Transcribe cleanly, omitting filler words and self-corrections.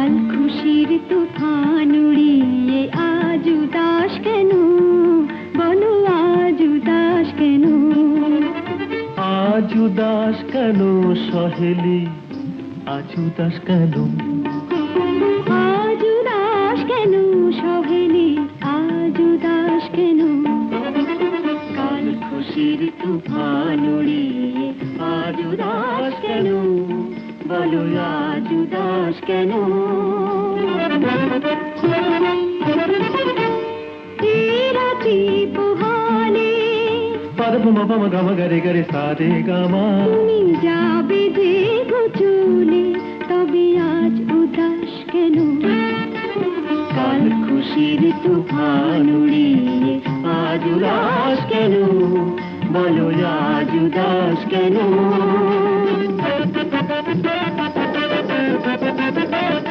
কাল খুশির তুফান উড়িয়ে আজ উদাস কেন, বলো আজ উদাস কেন? আজ উদাস কেন সহেলি, আজ উদাস কেন? আজ উদাস কেন সহেলি, আজ উদাস কেন? কাল খুশির তুফান উড়িয়ে আজ উদাস কেন, বলো আজ উদাস কেন? রাতি পোহালে পরপমপম গম গরে গরে সারে গামা, তুমি যাবে যে চলে, তবে আজ উদাস কেন? কাল খুশির তুফান উড়িয়ে আজ উদাস কেন, বলো আজ উদাস কেন?